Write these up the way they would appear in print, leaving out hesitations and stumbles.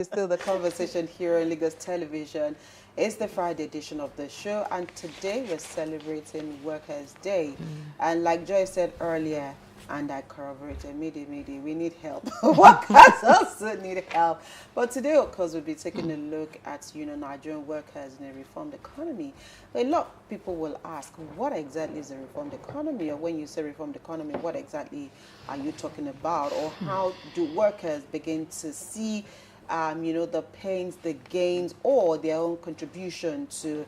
It's still the conversation here on Lagos Television. It's the Friday edition of the show, and today we're celebrating Workers' Day. And like Joy said earlier, and I corroborated, Midi, we need help. Workers also need help. But today, of course, we'll be taking a look at, Nigerian workers in a reformed economy. A lot of people will ask, what exactly is a reformed economy? Or when you say reformed economy, what exactly are you talking about? Or how do workers begin to see the pains, the gains, or their own contribution to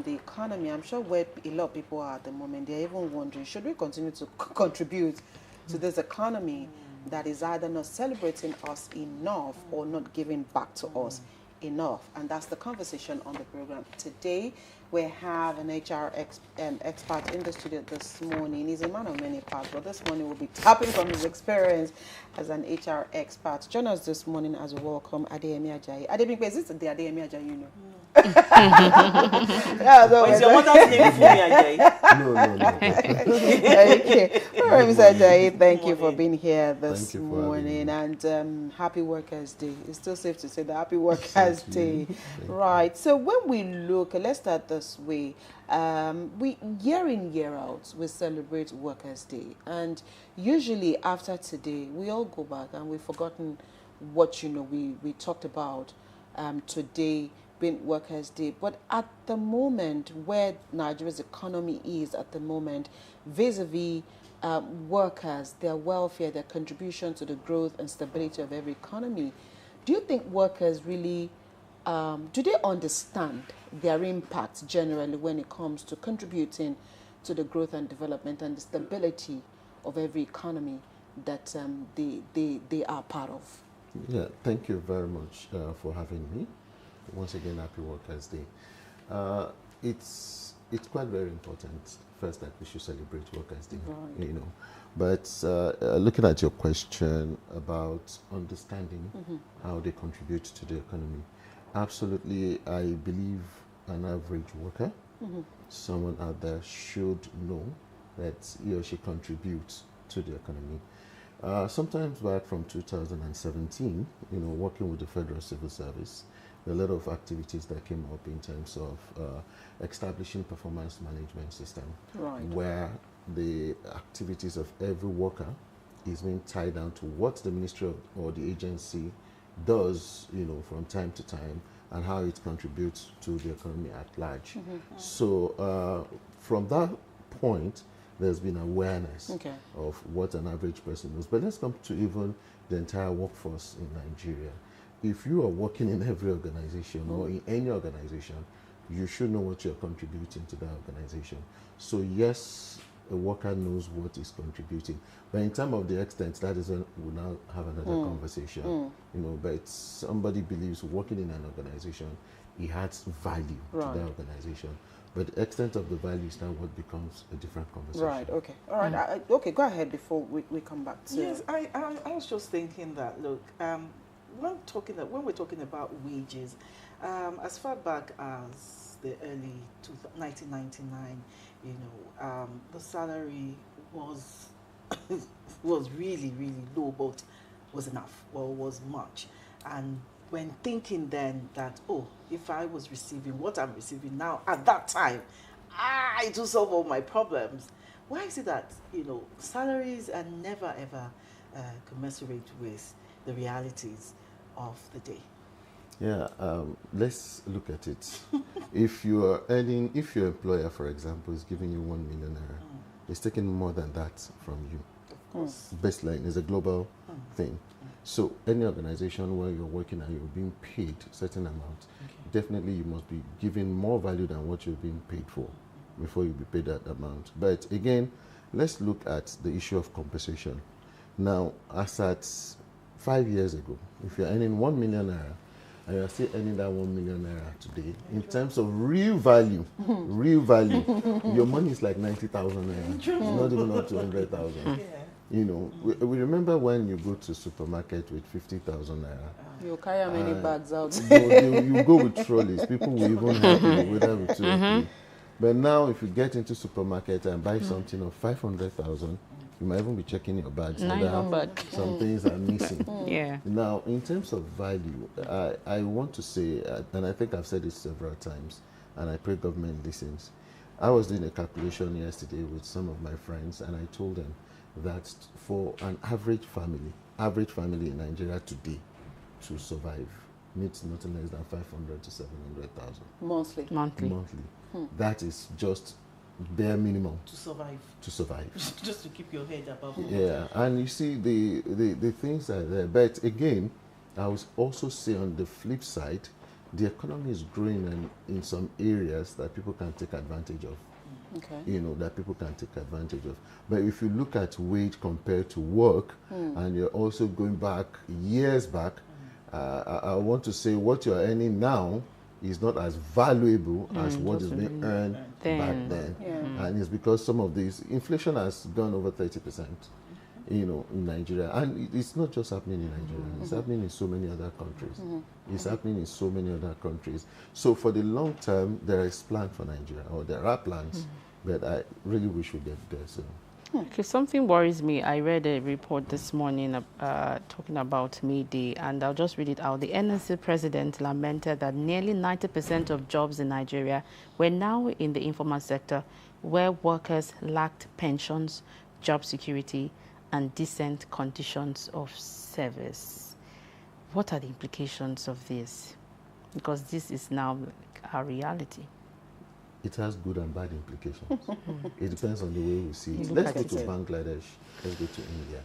the economy? I'm sure where a lot of people are at the moment, they're even wondering, should we continue to contribute to this economy that is either not celebrating us enough or not giving back to us enough? And that's the conversation on the program. Today, we have an HR expert in the studio this morning. He's a man of many parts, but this morning we'll be tapping from his experience as an HR expert. Join us this morning as we welcome Adeyemi Ajayi. Adeyemi, is this the Adeyemi Ajayi you know? Is your mother's name Fumi Ajayi? No. Okay. All right, Mr. Ajayi, thank you for being here this morning. And happy Workers' Day. It's still safe to say that happy Workers' Day. Right. So when we look, let's start this way. We year in, year out, we celebrate Workers' Day. And usually after today, we all go back and we've forgotten what, we talked about today being Workers' Day. But at the moment, where Nigeria's economy is at the moment, vis-a-vis workers, their welfare, their contribution to the growth and stability of every economy, do you think workers really, do they understand their impact generally when it comes to contributing to the growth and development and the stability of every economy that they are part of? Yeah, thank you very much for having me. Once again, happy Workers' Day. It's quite very important, first, that we should celebrate Workers' Day, right. But looking at your question about understanding how they contribute to the economy, absolutely, I believe an average worker, someone out there, should know that he or she contributes to the economy. Sometimes back from 2017, working with the Federal Civil Service, there are a lot of activities that came up in terms of establishing performance management system, where the activities of every worker is being tied down to what the ministry or the agency does, from time to time, and how it contributes to the economy at large. So from that point, there's been awareness of what an average person knows. But let's come to even the entire workforce in Nigeria. If you are working in every organization or in any organization, you should know what you're contributing to that organization. So yes, a worker knows what is contributing. But in terms of the extent, that is when we'll now have another conversation. But somebody believes working in an organization, it adds value to that organization. But the extent of the value is now what becomes a different conversation. Right, okay. All right, okay, go ahead before we come back to... Yes, I was just thinking that, look, when we're talking about wages, as far back as the early 1999, the salary was really, really low, but was enough, or was much. And when thinking then that, if I was receiving what I'm receiving now at that time, it will solve all my problems. Why is it that, salaries are never ever commensurate with the realities of the day? Yeah, let's look at it. If your employer, for example, is giving you 1 million naira, it's taking more than that from you. Of course. Baseline is a global thing. So any organization where you're working and you're being paid a certain amount, definitely you must be given more value than what you're being paid for before you be paid that amount. But again, let's look at the issue of compensation. Now, as at 5 years ago, if you're earning 1 million naira and you're still earning that 1 million naira today, in terms of real value, your money is like 90,000 naira. It's not even up to 100,000. We remember when you go to supermarket with 50,000 naira. You carry many bags out. You go with trolleys. People will even help you, whether with 2 or 3. But now, if you get into supermarket and buy something of 500,000, You might even be checking your bags. Some things are missing. Yeah. Now, in terms of value, I want to say, and I think I've said it several times, and I pray government listens. I was doing a calculation yesterday with some of my friends, and I told them that for an average family in Nigeria today to survive needs nothing less than 500 to 700,000 Monthly. That is just bare minimum To survive. Just to keep your head above water. Yeah, and you see the things are there. But again, I would also say on the flip side, the economy is growing in some areas that people can take advantage of. Okay. That people can take advantage of. But if you look at wage compared to work, and you're also going back years back, I want to say what you're earning now is not as valuable as what is being earned back then. Yeah. And it's because some of these, inflation has gone over 30%, in Nigeria. And it's not just happening in Nigeria, it's happening in so many other countries. It's happening in so many other countries. So for the long term, there is plan for Nigeria, or there are plans, but I really wish we get there. So. Okay, something worries me. I read a report this morning talking about May Day, and I'll just read it out. The NSC president lamented that nearly 90% of jobs in Nigeria were now in the informal sector, where workers lacked pensions, job security, and decent conditions of service. What are the implications of this? Because this is now our reality. It has good and bad implications. It depends on the way we see it. Let's go to Bangladesh. Let's go to India.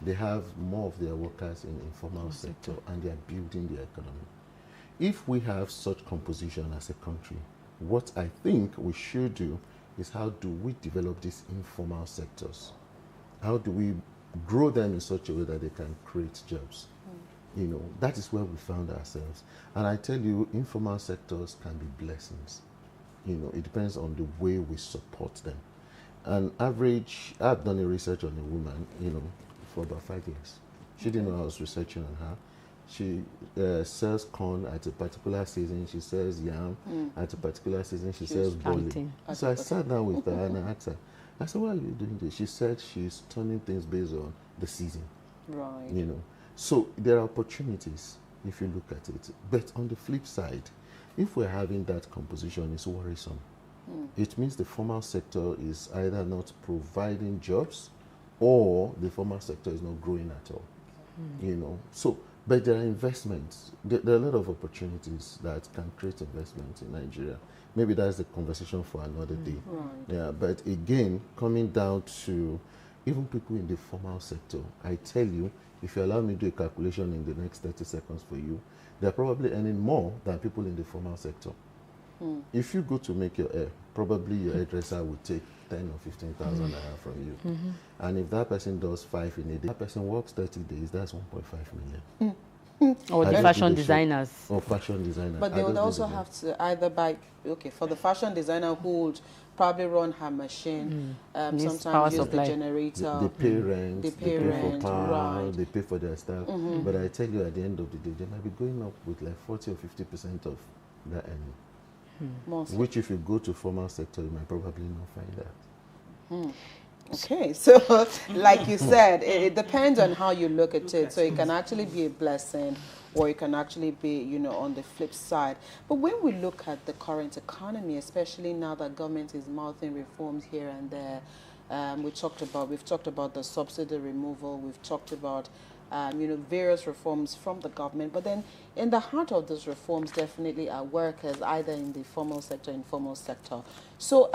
They have more of their workers in the informal sector, and they are building their economy. If we have such composition as a country, what I think we should do is, how do we develop these informal sectors? How do we grow them in such a way that they can create jobs? That is where we found ourselves. And I tell you, informal sectors can be blessings. It depends on the way we support them. An average, I've done a research on a woman, for about 5 years. She didn't know I was researching on her. She sells corn at a particular season. She sells yam at a particular season. She sells barley. So I sat down with her and I asked her, I said, why are you doing this? She said she's turning things based on the season. Right. So there are opportunities if you look at it. But on the flip side, if we're having that composition, it's worrisome. It means the formal sector is either not providing jobs, or the formal sector is not growing at all. So, but there are investments. There are a lot of opportunities that can create investment in Nigeria. Maybe that's the conversation for another day. Right. Yeah, but again, coming down to even people in the formal sector, I tell you, if you allow me to do a calculation in the next 30 seconds for you, they're probably earning more than people in the formal sector. If you go to make your hair, probably your hairdresser would take 10 or 15,000 naira from you. And if that person does 5 in a day, that person works 30 days, that's 1.5 million. Or the fashion designers. Or fashion designers. But they would also have to either buy, for the fashion designer who would probably run her machine, sometimes use the generator. They pay rent, they pay rent, for power, right. they pay for their staff. But I tell you, at the end of the day, they might be going up with like 40 or 50% of their earning. Which if you go to formal sector, you might probably not find that. Okay, so like you said, it depends on how you look at it. So it can actually be a blessing, or it can actually be, on the flip side. But when we look at the current economy, especially now that government is mouthing reforms here and there, we've talked about the subsidy removal, we've talked about various reforms from the government, but then in the heart of those reforms definitely are workers, either in the formal sector, informal sector. So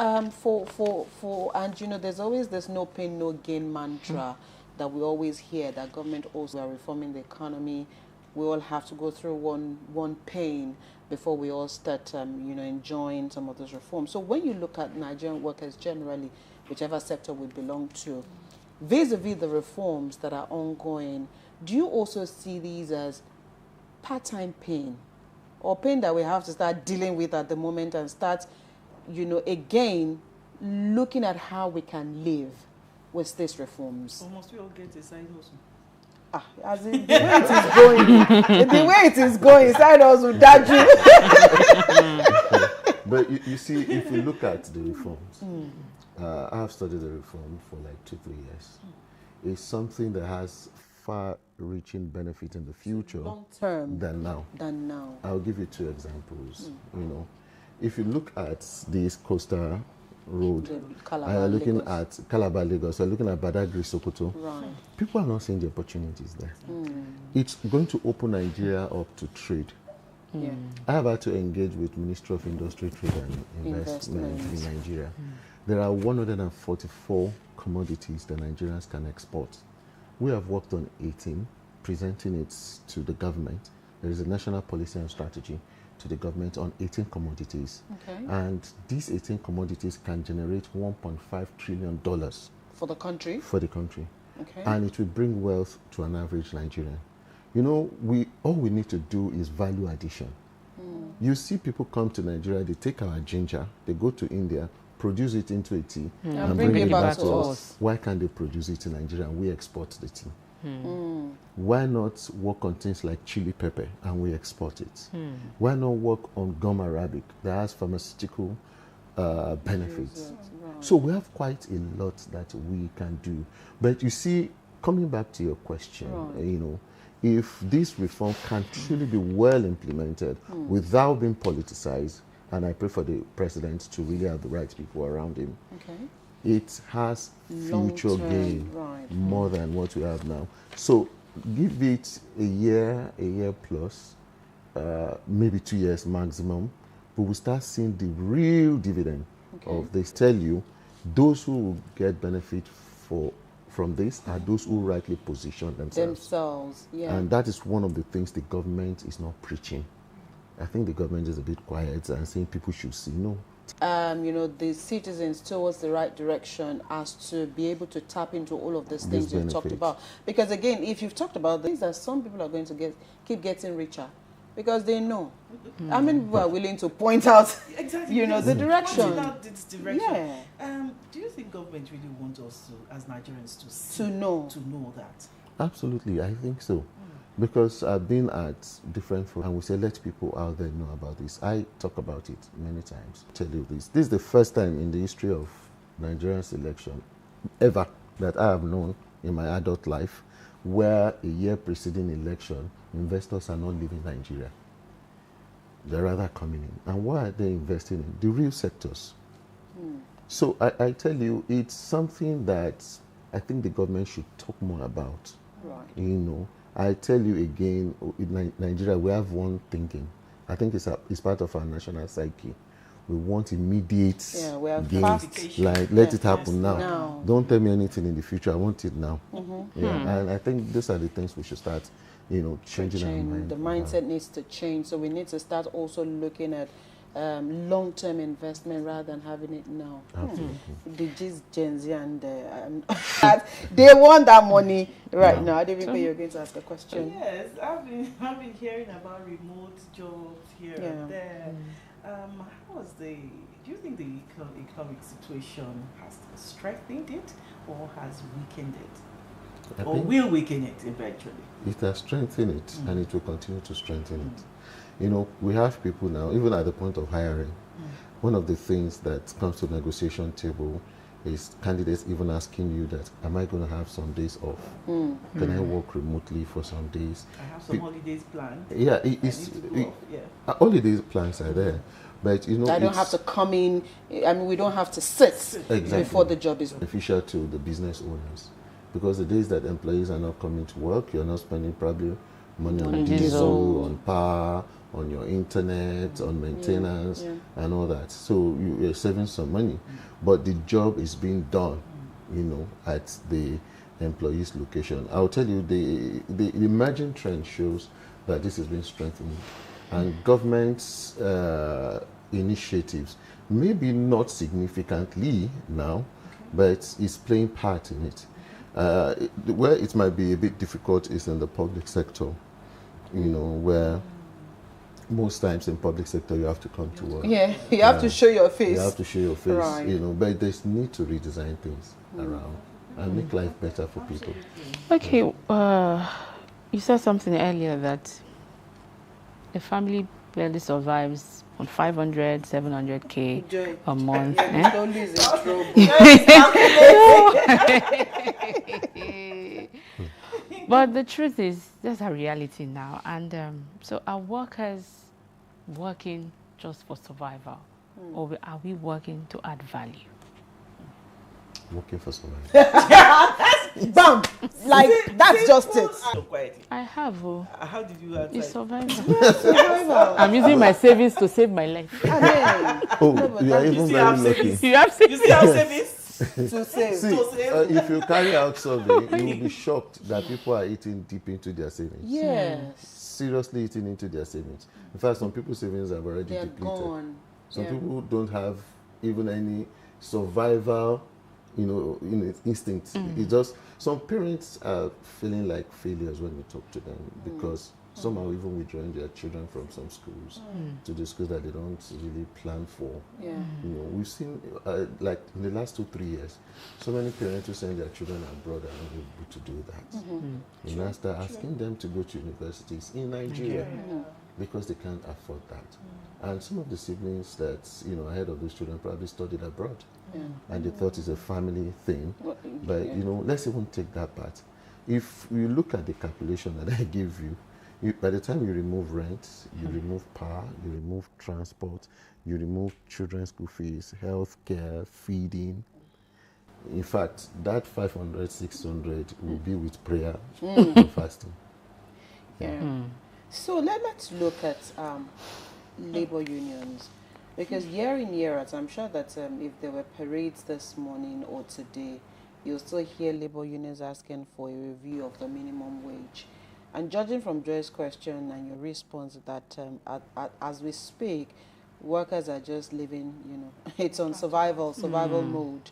there's always this no pain, no gain mantra that we always hear, that government also are reforming the economy. We all have to go through one pain before we all start enjoying some of those reforms. So when you look at Nigerian workers generally, whichever sector we belong to, vis-a-vis the reforms that are ongoing, do you also see these as part-time pain, or pain that we have to start dealing with at the moment and start, again, looking at how we can live with these reforms? Or must we all get a side hustle? As in, the way it is going, the way it is going, side hustle, that But you see, if you look at the reforms, I have studied the reform for like 2-3 years. It's something that has far-reaching benefit in the future Long term than now. I'll give you 2 examples. You know, if you look at this coastal road, Calabar, you're looking Lagos. at Calabar, Lagos, you're looking at Badagry, Sokoto. Right. People are not seeing the opportunities there. It's going to open Nigeria up to trade. Yeah. I have had to engage with Ministry of Industry, Trade and Investment in Nigeria. There are 144 commodities that Nigerians can export. We have worked on 18, presenting it to the government. There is a national policy and strategy to the government on 18 commodities. Okay. And these 18 commodities can generate $1.5 trillion For the country. for the country. Okay. And it will bring wealth to an average Nigerian. You know, all we need to do is value addition. You see people come to Nigeria, they take our ginger, they go to India, produce it into a tea, and bring it back to us. Why can't they produce it in Nigeria and we export the tea? Why not work on things like chili pepper and we export it? Why not work on gum arabic that has pharmaceutical benefits? Right. So we have quite a lot that we can do. But you see, coming back to your question, you know, if this reform can truly be well implemented without being politicized, and I pray for the president to really have the right people around him, Okay. it has future Long-term, gain right. more than what we have now. So give it a year plus, maybe 2 years maximum, but we start seeing the real dividend of this. Tell you, those who will get benefit from this are those who rightly position themselves. Yeah. And that is one of the things the government is not preaching. I think the government is a bit quiet and saying people should see. No. You know, the citizens towards the right direction as to be able to tap into all of these things you've talked benefits. about. Because again, if you've talked about things that some people are going to keep getting richer, because they know. How many people are willing to point out, Exactly. you know, the direction? Pointing out this direction. Yeah. Do you think government really wants us to, as Nigerians, to see, To know. that? Absolutely, I think so. Because I've been at different forums and we say, let people out there know about this. I talk about it many times. Tell you this. This is the first time in the history of Nigerian's election ever that I have known in my adult life where a year preceding election, investors are not leaving Nigeria. They're rather coming in. And why are they investing in? The real sectors. So I tell you, it's something that I think the government should talk more about. Right. You know, I tell you again, in Nigeria, we have one thinking. I think it's part of our national psyche. We want immediate We have gains. fast. Like, let it happen now. Now. Don't tell me anything in the future. I want it now. Yeah, and I think these are the things we should start, you know, changing our mind. The mindset needs to change. So we need to start also looking at long-term investment rather than having it now. Absolutely. The Gen Z and they want that money right now. Adeyemi, you're going to ask a question. Yes, I've been hearing about remote jobs here and there. Do you think the economic situation has strengthened it or has weakened it? I Or think will weaken it eventually? it has strengthened it and it will continue to strengthen it. You know, we have people now, even at the point of hiring, one of the things that comes to the negotiation table is candidates even asking you that, am I going to have some days off? Can I work remotely for some days? I have some holidays planned. Yeah, I need to go off. Yeah. holiday plans are there, but you know, I don't have to come in. I mean, we don't have to sit before the job is beneficial to the business owners, because the days that employees are not coming to work, you're not spending probably money on diesel, on power, on your internet, on maintenance, and all that. So you're saving some money, but the job is being done, you know, at the employee's location. I'll tell you, the emerging trend shows that this has been strengthened, and government's initiatives, maybe not significantly now, but it's playing part in it. Where it might be a bit difficult is in the public sector, you know, where most times in public sector you have to come to work. Yeah, you have to show your face. You have to show your face, Right. you know, but there's need to redesign things around and make life better for people. Okay, you said something earlier that a family barely survives on 500, 700K Joy. a month. Yeah, don't lose in trouble. But the truth is, that's our reality now. And so are workers working just for survival? Or are we working to add value? Working for survival. Bam! Like, that's just it. I have. How did you answer? It's survival. Survival. I'm using my savings to save my life. I mean, Oh, you are even very lucky. You have You see how savings? to save. See, if you carry out survey, you will be shocked that people are eating deep into their savings. Yes. Seriously eating into their savings. In fact, some people's savings have already They're depleted. gone. Some Yeah. people don't have even any survival, instinct. It's just some parents are feeling like failures when we talk to them because some are even withdrawing their children from some schools to the schools that they don't really plan for. Yeah. We've seen like in the last 2-3 years, so many parents who send their children abroad are not able to do that. You now start asking them to go to universities in Nigeria because they can't afford that. And some of the siblings that ahead of those children probably studied abroad, and they thought it's a family thing. But let's even take that part. If you look at the calculation that I gave you, by the time you remove rent, you remove power, you remove transport, you remove children's school fees, health care, feeding. In fact, that 500, 600 will be with prayer and fasting. Yeah. So let's look at labor unions, because year in year out, I'm sure that if there were parades this morning or today, you'll still hear labor unions asking for a review of the minimum wage. And judging from Joy's question and your response that as we speak, workers are just living, it's on survival mode.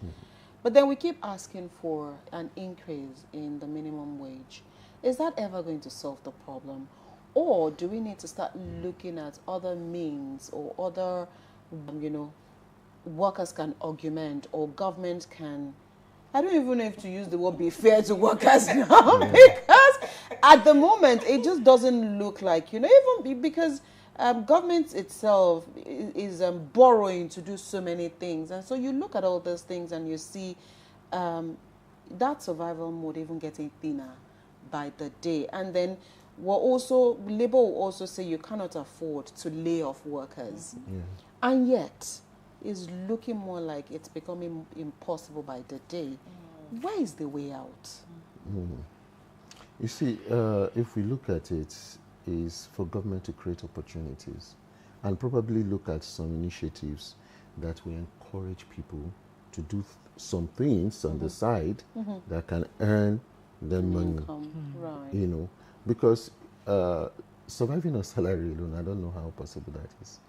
But then we keep asking for an increase in the minimum wage. Is that ever going to solve the problem? Or do we need to start looking at other means or other, workers can augment or government can, I don't even know if to use the word be fair to workers now, because at the moment it just doesn't look like, even because government itself is borrowing to do so many things. And so you look at all those things and you see that survival mode even getting thinner by the day. And then labor will also say you cannot afford to lay off workers. And yet, it's looking more like it's becoming impossible by the day. Where is the way out? You see, if we look at it, is for government to create opportunities and probably look at some initiatives that will encourage people to do some things on the side that can earn them money. Right. Because surviving on salary alone, I don't know how possible that is.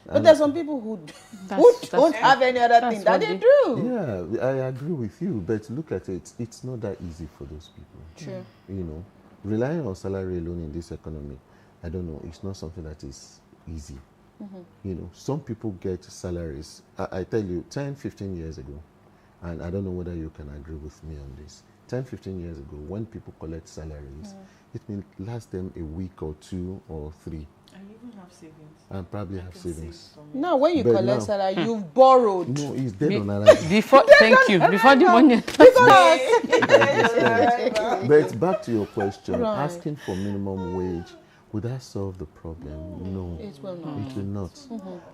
But there's some people who don't have any other thing that they do. Yeah, I agree with you, but look at it, it's not that easy for those people. True. Relying on salary alone in this economy, I don't know, it's not something that is easy. Some people get salaries, I tell you, 10, 15 years ago, and I don't know whether you can agree with me on this. 10, 15 years ago, when people collect salaries, it may last them a week or 2 or 3. And you even have savings. And probably have savings. Now, when you collect salary, you've borrowed. No, it's dead on arrival. Before the money. But back to your question, asking for minimum wage, would that solve the problem? No, it will not. It will not.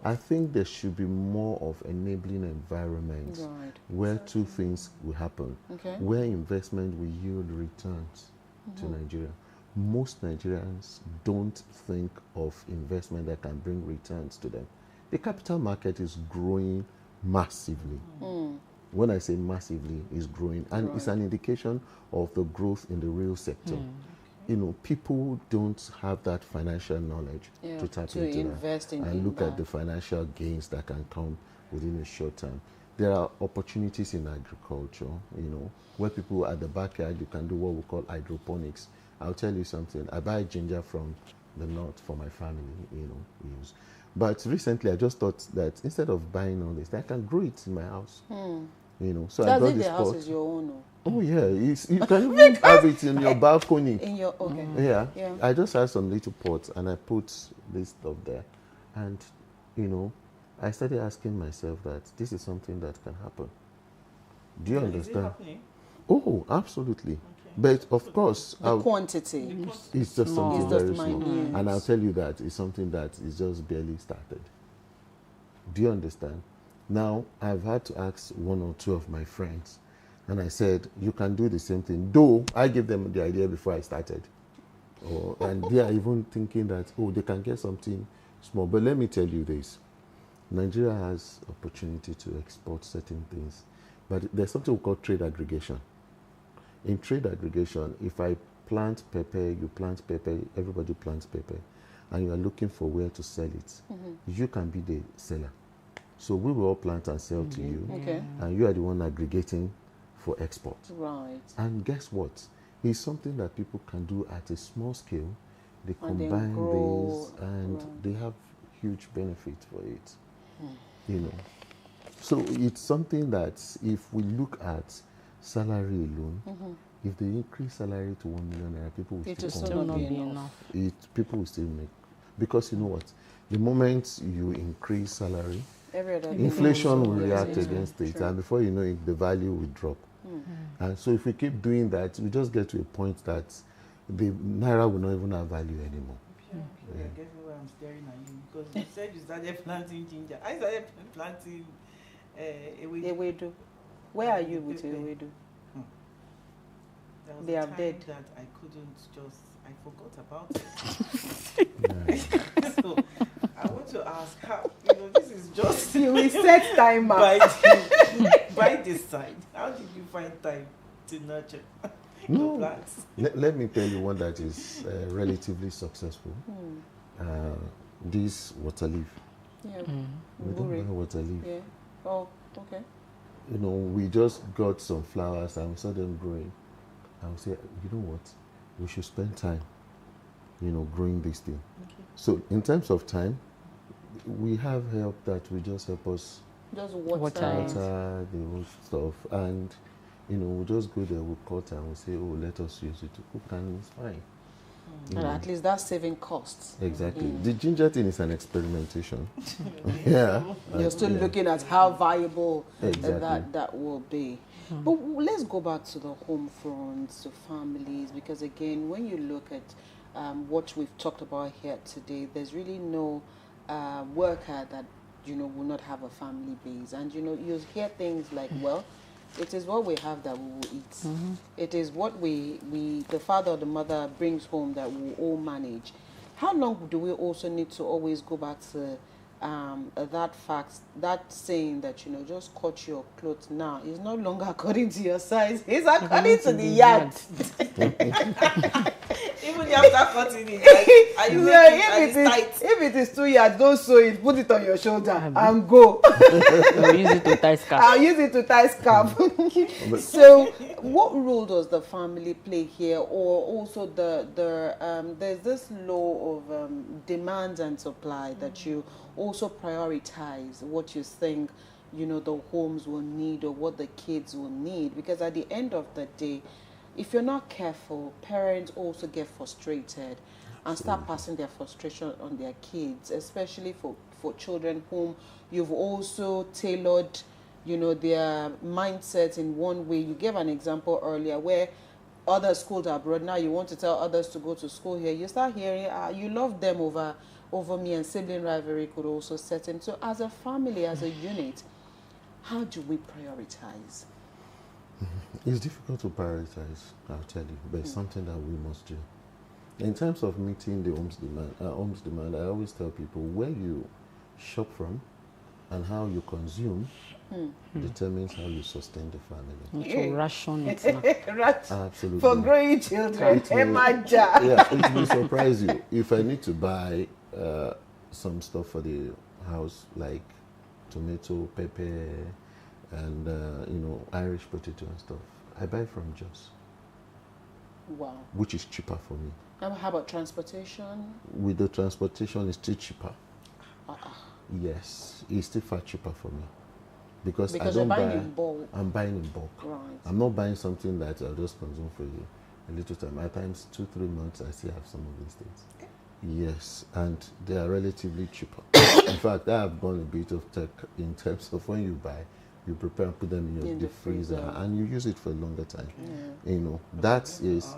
I think there should be more of enabling environments where two things will happen. Where investment will yield returns to Nigeria. Most Nigerians don't think of investment that can bring returns to them. The capital market is growing massively. When I say massively, it's growing, and it's an indication of the growth in the real sector. People don't have that financial knowledge to tap into invest that and look at the financial gains that can come within a short term. There are opportunities in agriculture, where people at the backyard, you can do what we call hydroponics. I'll tell you something. I buy ginger from the north for my family, use. But recently, I just thought that instead of buying all this, I can grow it in my house. So I got this pot. House is your own? Oh yeah, you can even have it in your balcony. In your Yeah. I just had some little pots and I put this stuff there, and you know, I started asking myself that this is something that can happen. Do you Is it understand? happening? Oh, absolutely. Okay. But of course, The quantity. it's just Small. something It's just very small. minute. And I'll tell you that it's something that is just barely started. Do you understand? Now, I've had to ask one or two of my friends, and I said, you can do the same thing. Though I gave them the idea before I started. And they are even thinking that, oh, they can get something small. But let me tell you this. Nigeria has opportunity to export certain things. But there's something we call trade aggregation. In trade aggregation, if I plant pepper, you plant pepper, everybody plants pepper, and you are looking for where to sell it, you can be the seller. So we will all plant and sell to you, Okay. and you are the one aggregating for export. Right. And guess what? It's something that people can do at a small scale. They And then combine grow, these, and right. they have huge benefit for it. You know, so it's something that if we look at salary alone, if they increase salary to 1 million naira, people will It will still still come. not be enough. People will still make, because you know what? The moment you increase salary, Every other thing inflation also will is- react yeah, against it, true. and before you know it, the value will drop. And so if we keep doing that, we just get to a point that the naira will not even have value anymore. I get why I'm staring at you, because you said you started planting ginger. I started planting Ewedu. Where are you with your Ewedu? There was They a are time dead. that I couldn't just, I forgot about it. So I want to ask how, this is just You will set timer. by this side. How did you find time to nurture your No, plants? let me tell you one that is relatively successful. This water leaf. Yeah. We don't Buri. buy water leaf. Yeah. Oh, okay. We just got some flowers and we saw them growing. And we said, you know what? We should spend time, growing this thing. Okay. So in terms of time, we have help that will just help us Just water. water the whole stuff. And, we just go there, we cut and we say, oh, let us use it to cook, and it's fine. You And know. at least that's saving costs. Exactly. The ginger thing is an experimentation. Yeah. You're still yeah. looking at how viable Exactly. that will be. But let's go back to the home fronts, to families, because again, when you look at what we've talked about here today, there's really no worker that will not have a family base. And you hear things like, well, it is what we have that we will eat. It is what the father or the mother brings home that we will all manage. How long do we also need to always go back to that saying that, just cut your clothes now is no longer according to your size, it's according to the yard. Even after cutting it, are you making it tight? If it is 2 yards, don't sew it, put it on your shoulder and go. I'll use it to tie scarf. I'll use it to tie scarf. So what role does the family play here, or also there's this law of demand and supply that you also prioritize what you think the homes will need or what the kids will need, because at the end of the day, if you're not careful, parents also get frustrated and start passing their frustration on their kids, especially for children whom you've also tailored their mindset in one way. You gave an example earlier where other schools are abroad, now you want to tell others to go to school here. You start hearing, you love them over me, and sibling rivalry could also set in. So as a family, as a unit, how do we prioritize? It's difficult to prioritize, I'll tell you, but it's something that we must do. In terms of meeting the home's demand, I always tell people where you shop from and how you consume determines how you sustain the family. To ration it now. Right. Absolutely. For growing children. It will- Emaja. Yeah, it will surprise you. If I need to buy some stuff for the house, like tomato, pepper, and Irish potato and stuff, I buy from Jos, Wow. which is cheaper for me. And how about transportation? With the transportation, it's still cheaper. Uh-uh. Yes, it's still far cheaper for me because I Because don't you're buying buy. in bulk. I'm buying in bulk. Right. I'm not buying something that I'll just consume for a little time. At times, 2-3 months, I still have some of these things. Yes, and they are relatively cheaper. In fact, I have gone a bit of tech in terms of when you buy, you prepare and put them in your In the deep freezer, freezer. and you use it for a longer time. Yeah. You know, that is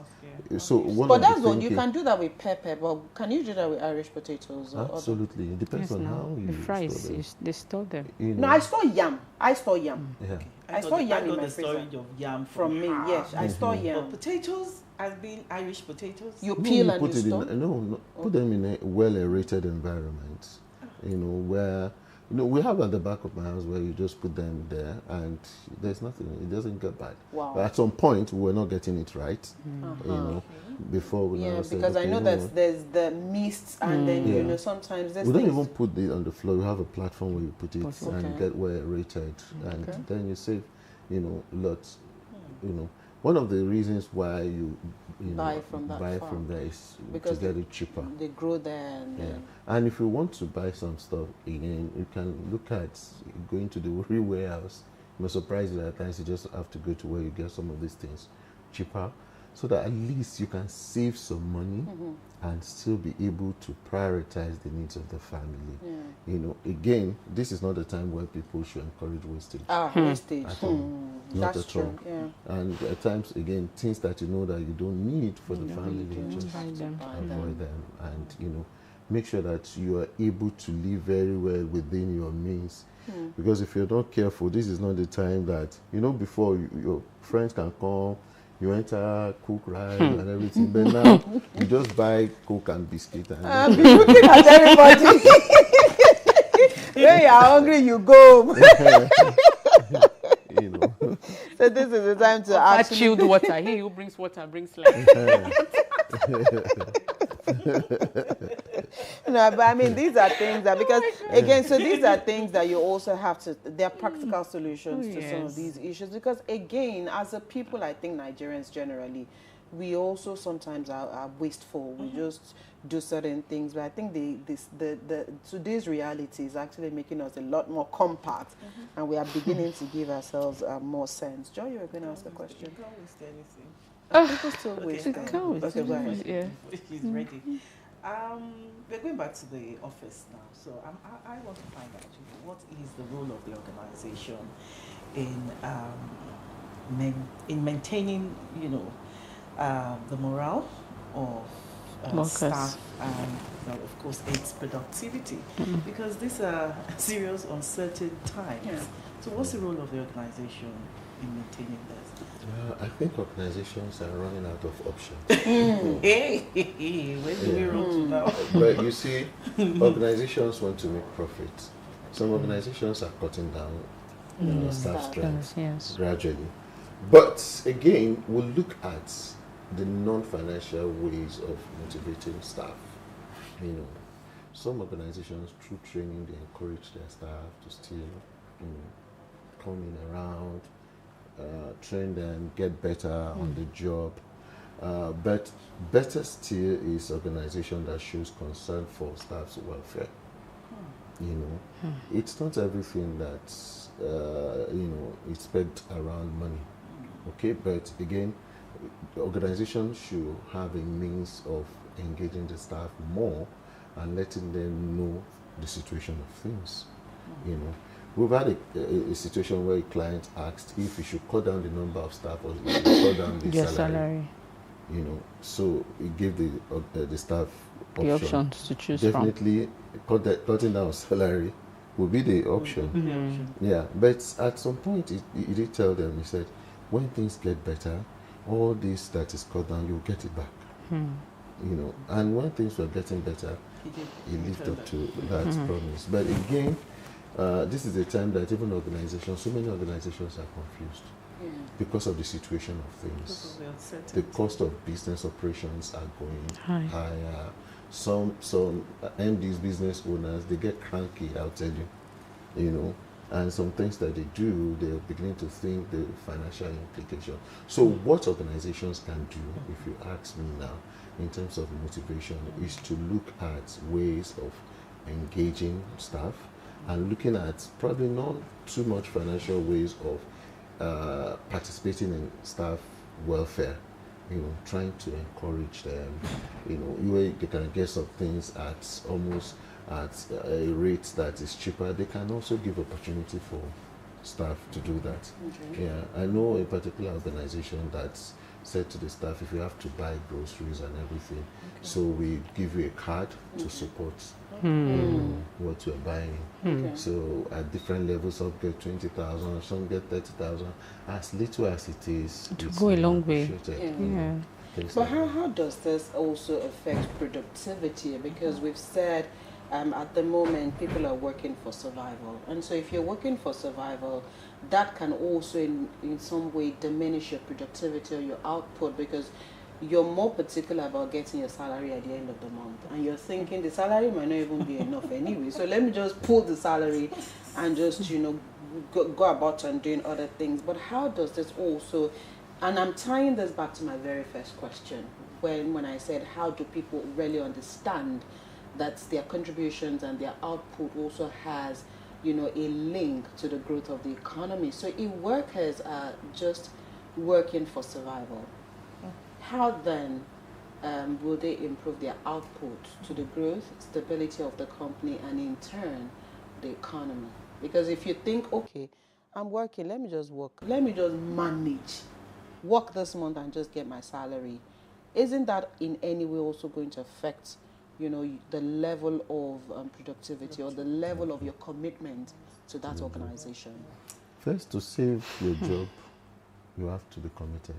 Okay. so one But of that's the what you thinking. can do that with pepper, but can you do that with Irish potatoes? Or Absolutely, it depends Yes, on now how the you fries, store them. they store them. You No, know, I store yam. I store yam. yeah. I store yam in got my the freezer. storage of yam From me, her. yes, I store Mm-hmm. But yam. potatoes has been Irish potatoes. You No, peel you and put you it store. in no, put them in a well aerated environment. You know, where we have at the back of my house where you just put them there and there's nothing, it doesn't get bad. Wow. But at some point we were not getting it right. You know, before we Yeah, now said, because I okay, know you know that what? there's the mist, and then you Yeah. know sometimes there's We don't things. even put it on the floor. We have a platform where you put it Okay. and get well rated, and Okay. then you save, lots. You know, one of the reasons why you Buy from that buy farm. from there is Because to get it cheaper. They grow there, and Yeah, then and if you want to buy some stuff again, you can look at going to the real warehouse. I'm surprised that at times you just have to go to where you get some of these things cheaper, so that at least you can save some money and still be able to prioritize the needs of the family. Yeah. You know, again, this is not the time where people should encourage wastage. wastage. At all. Not That's at true. all. Yeah. And at times, again, things that you know that you don't need for the family, just buy them. avoid them. And make sure that you are able to live very well within your means. Because if you're not careful, this is not the time that before your friends can come, you enter, cook rice and everything, but now you just buy Coke and biscuit and Be looking at everybody. When you are hungry, you go. you know. So this is the time to That actually. chilled water. He who brings water brings life. No, but I mean, these are things that, because again, so these are things that you also have to, they're practical solutions to some of yes. these issues. Because again, as a people, I think Nigerians generally, we also sometimes are wasteful. We just do certain things. But I think the today's reality is actually making us a lot more compact, and we are beginning to give ourselves more sense. Joy, you were going to ask a question. You can't waste anything. People still waste Okay. them. Can't waste Okay, go ahead. Yeah. She's ready. We're going back to the office now. So I want to find out, what is the role of the organization in maintaining, the morale of Workers. staff and, of course, its productivity, because these are serious, uncertain times. Yeah. So what's the role of the organization in maintaining this? I think organizations are running out of options. Hey, where do we run to now? But you see, organizations want to make profit. Some organizations are cutting down staff strength Yes. gradually. But again, we'll look at the non-financial ways of motivating staff. Some organizations, through training, they encourage their staff to still come in around, train them, get better on the job. But better still is organization that shows concern for staff's welfare. It's not everything that's it's spent around money. Okay, but again, the organization should have a means of engaging the staff more and letting them know the situation of things. We've had a situation where a client asked if we should cut down the number of staff or we should cut down the salary. So it gave the staff The options to choose Definitely cutting down salary will be the option. Yeah, but at some point he did tell them, he said, when things get better, all this that is cut down, you'll get it back. And when things were getting better, he lived up to that promise. But again, this is a time that even organizations, so many organizations are confused because of the situation of things. The cost of business operations are going higher. Some MDs, business owners, they get cranky, I'll tell you, and some things that they do, they're beginning to think the financial implication. So what organizations can do, if you ask me now, in terms of motivation, is to look at ways of engaging staff and looking at probably not too much financial ways of participating in staff welfare, trying to encourage them, they can get some things at almost at a rate that is cheaper, they can also give opportunity for staff to do that. Okay. Yeah, I know a particular organization that's said to the staff, if you have to buy groceries and everything, so we give you a card to support what you're buying. Okay. So at different levels, some get 20,000, some get 30,000. As little as it is, To it's go a long way. appreciated. Yeah. Things But like that. how does this also affect productivity? Because we've said at the moment people are working for survival. And so if you're working for survival, that can also in some way diminish your productivity or your output, because you're more particular about getting your salary at the end of the month. And you're thinking the salary might not even be enough anyway. So let me just pull the salary and just, go about and doing other things. But how does this also, and I'm tying this back to my very first question, when I said, how do people really understand that their contributions and their output also has, a link to the growth of the economy? So if workers are just working for survival, how then will they improve their output to the growth, stability of the company, and in turn, the economy? Because if you think, okay, I'm working, let me just work, let me just manage, work this month and just get my salary, isn't that in any way also going to affect, the level of productivity or the level of your commitment to that organization? First, to save your job, you have to be committed.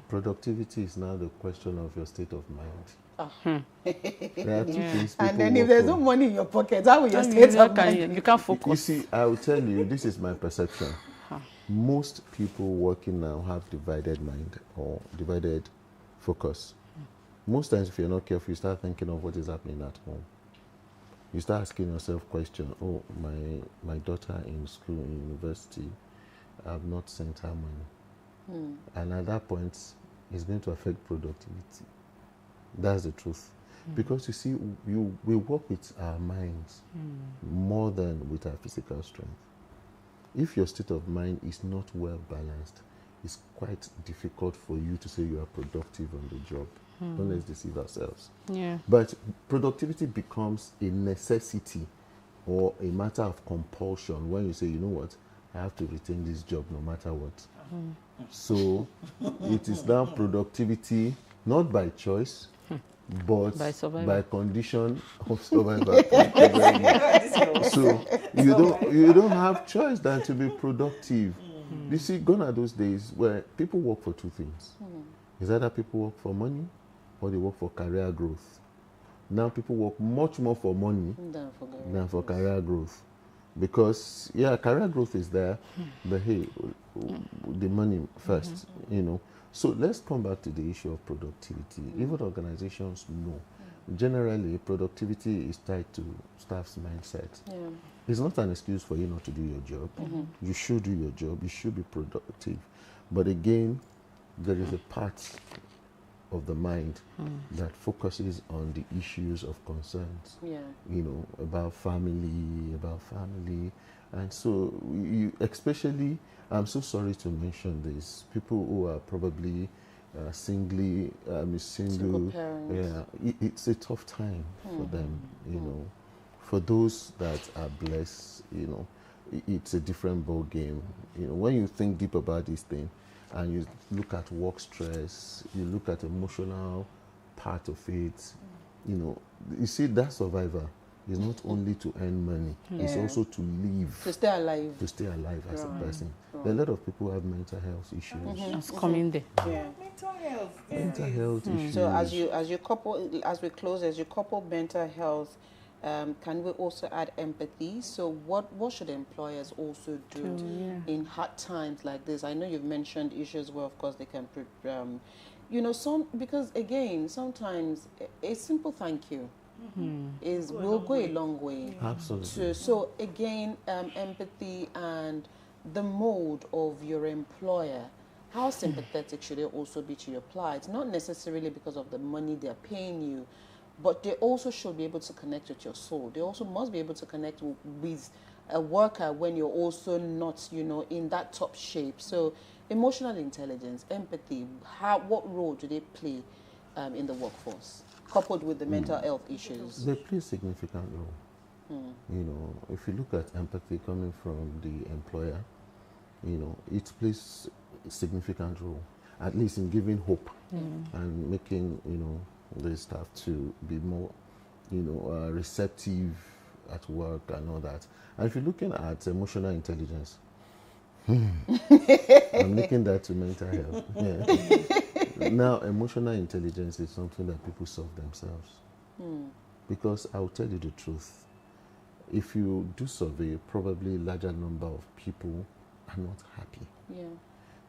Productivity is now the question of your state of mind. There are two things people And then if work there's for. no money in your pocket, how will your state of mind? You can't You focus. see, I will tell you, this is my perception. Most people working now have divided mind or divided focus. Most times, if you're not careful, you start thinking of what is happening at home. You start asking yourself questions. Oh, my daughter in school, in university, I've not sent her money. And at that point, it's going to affect productivity. That's the truth. Because you see, we work with our minds more than with our physical strength. If your state of mind is not well balanced, it's quite difficult for you to say you are productive on the job. Don't let's deceive ourselves. Yeah. But productivity becomes a necessity or a matter of compulsion when you say, you know what, I have to retain this job no matter what. So it is now productivity, not by choice, but By survival. by condition of survival. Thank you very much. So you don't have choice than to be productive. You see, gone are those days where people work for two things. Is either people work for money or they work for career growth. Now people work much more for money than for career growth. Because, career growth is there, but hey, the money first, So let's come back to the issue of productivity. Even organizations know, generally, productivity is tied to staff's mindset. Yeah. It's not an excuse for you not to do your job. You should do your job. You should be productive. But again, there is a part of the mind that focuses on the issues of concerns. Yeah. About family. And so you especially, I'm so sorry to mention this, people who are probably single parents. it's a tough time for them, For those that are blessed, it's a different ball game. When you think deep about this thing and you look at work stress, you look at emotional part of it, you see that survivor is not only to earn money, it's also to live. To stay alive. To stay alive as a person. Right. There are a lot of people who have mental health issues. It's coming there. Yeah. Mental health issues. So as you couple mental health, can we also add empathy? So what should employers also do in hard times like this? I know you've mentioned issues where, of course, they can, because again, sometimes a simple thank you will go a long way. Absolutely. So again, empathy and the mode of your employer. How sympathetic should they also be to your plight? Not necessarily because of the money they're paying you, but they also should be able to connect with your soul. They also must be able to connect with a worker when you're also not, in that top shape. So emotional intelligence, empathy, what role do they play in the workforce? coupled with the mental health issues? They play a significant role. You know, if you look at empathy coming from the employer, you know, it plays a significant role, at least in giving hope and making, you know, the staff to be more, you know, receptive at work and all that. And if you're looking at emotional intelligence, I'm linking that to mental health. Yeah. Now, emotional intelligence is something that people solve themselves. Because I'll tell you the truth. If you do survey, probably larger number of people are not happy. Yeah.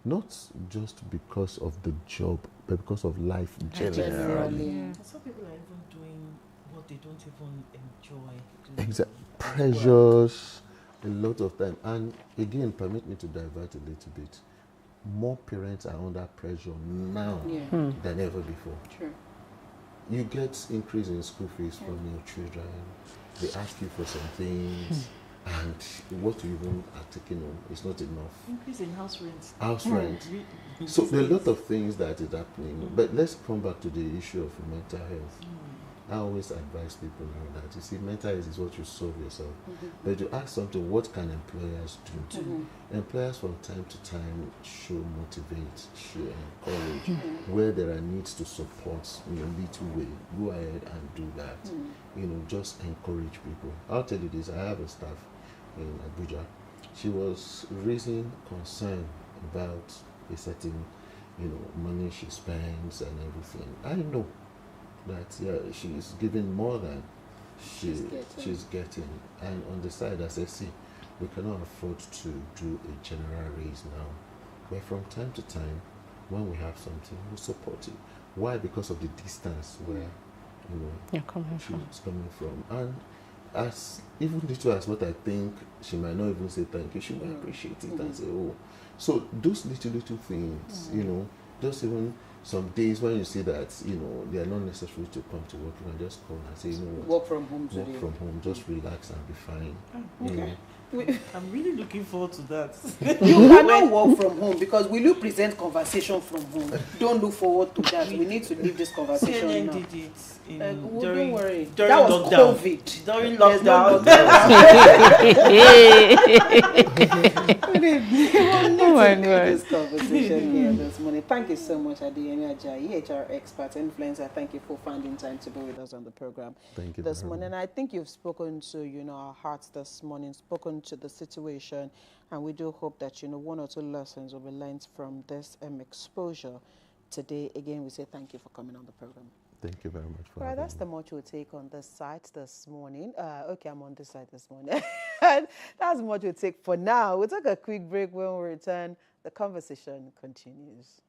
Not just because of the job, but because of life generally. And some people are even doing what they don't even enjoy doing. Exactly. Pressures, a lot of time. And again, permit me to divert a little bit. More parents are under pressure now than ever before. True. You get increase in school fees from your children. They ask you for some things, and what you even are taking on is not enough. Increase in house rent. House rent. So there are a lot of things that is happening. But let's come back to the issue of mental health. I always advise people now that, you see, mental health is what you solve yourself. But you ask something, what can employers do? Employers from time to time should motivate, should encourage. Where there are needs to support in a little way, go ahead and do that. You know, just encourage people. I'll tell you this, I have a staff in Abuja. She was raising concern about a certain, you know, money she spends and everything. I know that she's giving more than she's getting. And on the side, I said, see, we cannot afford to do a general raise now. But from time to time, when we have something, we'll support it. Why? Because of the distance where, you know, she's coming from. And as even little as what I think, she might not even say thank you, she will appreciate it and say, oh. So those little things, you know, just even some days when you see that, you know, they are not necessary to come to work, you can just call and say, you know what, work from home today. Work from home, just relax and be fine. Okay. You know. I'm really looking forward to that. You cannot work from home because will you present conversation from home? Don't look forward to that. We need to leave this conversation CNN now. did it Don't worry. During That was lockdown. COVID. During There's no lockdown. Oh my God. This conversation here this morning. Thank you so much, Adeyemi Ajayi, HR expert, influencer. Thank you for finding time to be with us on the program this morning. And I think you've spoken to, you know, our hearts this morning, spoken to the situation, and we do hope that, you know, one or two lessons will be learned from this exposure today. Again, we say thank you for coming on the program. Thank you very much for having me. That's the much we'll take on this side this morning. Okay, I'm on this side this morning. That's much we'll take for now. We'll take a quick break. When we return, the conversation continues.